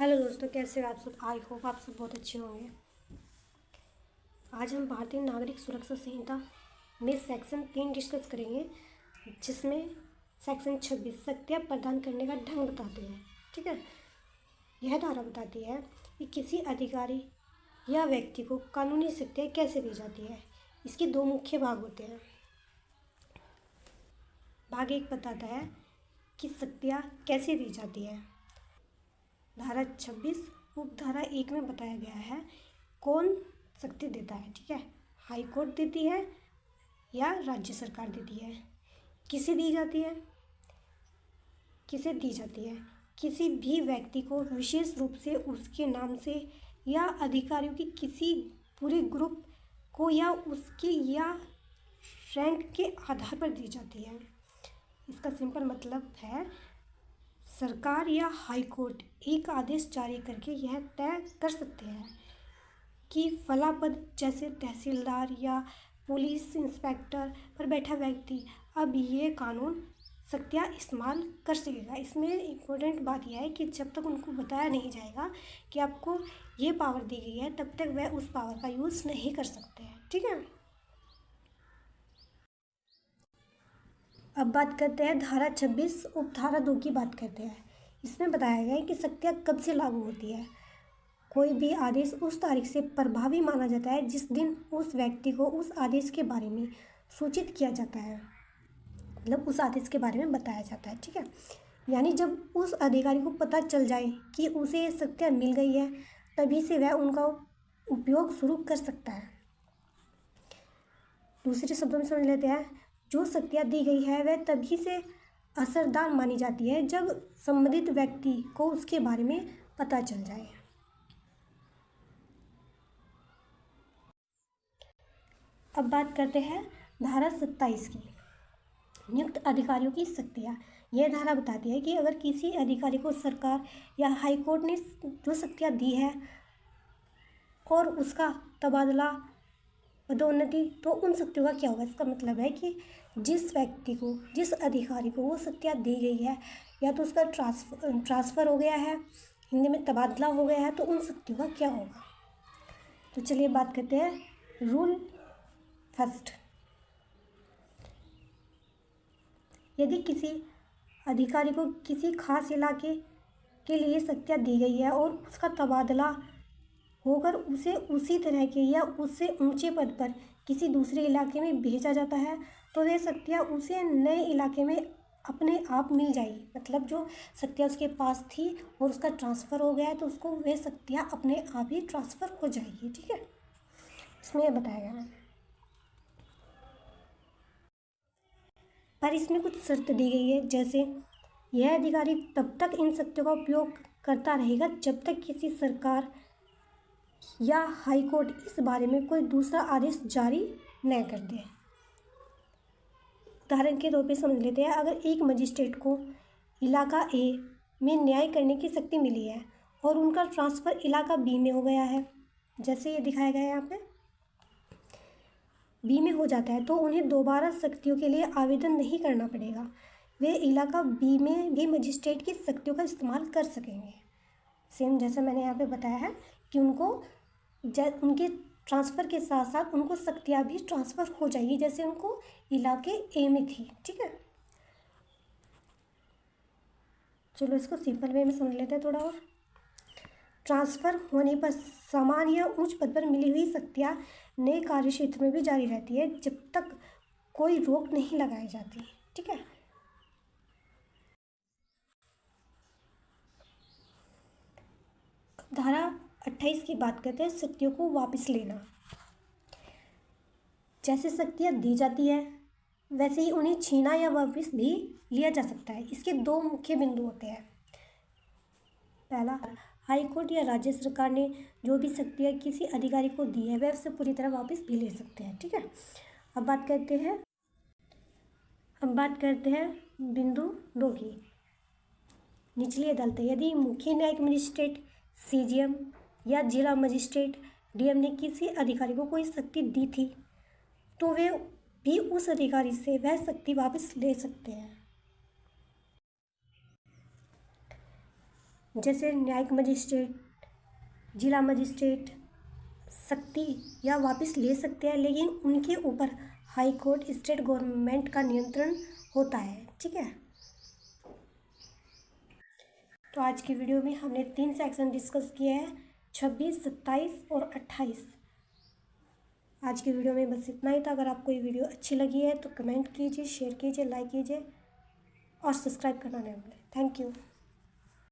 Hello दोस्तों, कैसे हो आप सब। आई होप आप सब बहुत अच्छे होंगे। आज हम भारतीय नागरिक सुरक्षा संहिता में सेक्शन 3 डिस्कस करेंगे, जिसमें सेक्शन 26 सत्या प्रदान करने का ढंग बताते हैं। ठीक है, यह धारा बताती है कि किसी अधिकारी या व्यक्ति को कानूनी सत्या कैसे दी जाती है। इसके दो मुख्य भाग होते हैं। भाग 1 बताता है कि सत्या कैसे दी जाती है। धारा 26 उपधारा 1 में बताया गया है कौन शक्ति देता है। ठीक है, हाई कोर्ट देती है या राज्य सरकार देती है। किसे दी जाती है? किसी भी व्यक्ति को विशेष रूप से उसके नाम से या अधिकारियों की किसी पूरे ग्रुप को या उसके या रैंक के आधार पर दी जाती है। इसका सिंपल मतलब है सरकार या हाई कोर्ट एक आदेश जारी करके यह तय कर सकते हैं कि फला पद जैसे तहसीलदार या पुलिस इंस्पेक्टर पर बैठा व्यक्ति अब ये कानून सत्या इस्तेमाल कर सकेगा। इसमें इम्पोर्टेंट बात यह है कि जब तक उनको बताया नहीं जाएगा कि आपको ये पावर दी गई है, तब तक वह उस पावर का यूज़ नहीं कर सकते हैं। ठीक है, अब बात करते हैं धारा 26 उपधारा 2 की बात करते हैं। इसमें बताया गया है कि सत्या कब से लागू होती है। कोई भी आदेश उस तारीख से प्रभावी माना जाता है जिस दिन उस व्यक्ति को उस आदेश के बारे में सूचित किया जाता है, मतलब उस आदेश के बारे में बताया जाता है। ठीक है, यानी जब उस अधिकारी को पता चल जाए कि उसे सत्या मिल गई है, तभी से वह उनका उपयोग शुरू कर सकता है। दूसरे शब्दों में समझ लेते हैं, जो सत्या दी गई है वह तभी से असरदार मानी जाती है जब संबंधित व्यक्ति को उसके बारे में पता चल जाए। अब बात करते हैं धारा 27 की, नियुक्त अधिकारियों की शक्तियाँ। यह धारा बताती है कि अगर किसी अधिकारी को सरकार या हाई कोर्ट ने जो शक्तियाँ दी है और उसका तबादला, पदोन्नति, तो उन शक्तियों का क्या होगा। इसका मतलब है कि जिस व्यक्ति को, जिस अधिकारी को वो शक्तियाँ दी गई है, या तो उसका ट्रांसफ़र हो गया है, हिंदी में तबादला हो गया है, तो उन शक्तियों का क्या होगा। तो चलिए बात करते हैं रूल फर्स्ट। यदि किसी अधिकारी को किसी खास इलाके के लिए शक्तियाँ दी गई है और उसका तबादला होकर उसे उसी तरह के या उससे ऊंचे पद पर किसी दूसरे इलाके में भेजा जाता है, तो वह शक्तियाँ उसे नए इलाके में अपने आप मिल जाएगी। मतलब जो शक्तियाँ उसके पास थी और उसका ट्रांसफ़र हो गया है, तो उसको वह शक्तियाँ अपने आप ही ट्रांसफ़र हो जाएगी। ठीक है, इसमें यह बताया गया है। पर इसमें कुछ शर्त दी गई है, जैसे यह अधिकारी तब तक इन शक्तियों का उपयोग करता रहेगा जब तक किसी सरकार या हाई कोर्ट इस बारे में कोई दूसरा आदेश जारी न कर दे। उदाहरण के तौर पे समझ लेते हैं, अगर एक मजिस्ट्रेट को इलाका ए में न्याय करने की शक्ति मिली है और उनका ट्रांसफ़र इलाका बी में हो गया है, जैसे ये दिखाया गया है यहाँ पे बी में हो जाता है, तो उन्हें दोबारा शक्तियों के लिए आवेदन नहीं करना पड़ेगा। वे इलाका बी में भी मजिस्ट्रेट की शक्तियों का इस्तेमाल कर सकेंगे। सेम जैसे मैंने यहाँ पे बताया है कि उनको उनके ट्रांसफ़र के साथ साथ उनको शक्तियाँ भी ट्रांसफ़र हो जाएगी, जैसे उनको इलाके ए में थी। ठीक है, चलो इसको सिंपल वे में समझ लेते हैं थोड़ा और। ट्रांसफ़र होने पर समान या उच्च पद पर मिली हुई शक्तियाँ नए कार्य क्षेत्र में भी जारी रहती है जब तक कोई रोक नहीं लगाई जाती। ठीक है, धारा 28 की बात करते हैं, शक्तियों को वापस लेना। जैसे शक्तियाँ दी जाती है वैसे ही उन्हें छीना या वापस भी लिया जा सकता है। इसके दो मुख्य बिंदु होते हैं। पहला, हाई कोर्ट या राज्य सरकार ने जो भी शक्तियाँ किसी अधिकारी को दी है वह उसे पूरी तरह वापस भी ले सकते हैं। ठीक है, अब बात करते हैं बिंदु 2 की, निचली अदालतें। यदि मुख्य न्यायिक मजिस्ट्रेट, सीजीएम या जिला मजिस्ट्रेट, डीएम ने किसी अधिकारी को कोई शक्ति दी थी, तो वे भी उस अधिकारी से वह शक्ति वापस ले सकते हैं। जैसे न्यायिक मजिस्ट्रेट, जिला मजिस्ट्रेट शक्ति या वापस ले सकते हैं, लेकिन उनके ऊपर हाई कोर्ट, स्टेट गवर्नमेंट का नियंत्रण होता है। ठीक है, तो आज की वीडियो में हमने 3 सेक्शन डिस्कस किए हैं, 26, 27 और 28। आज की वीडियो में बस इतना ही था। अगर आपको ये वीडियो अच्छी लगी है तो कमेंट कीजिए, शेयर कीजिए, लाइक कीजिए और सब्सक्राइब करना ना भूलें। Thank you.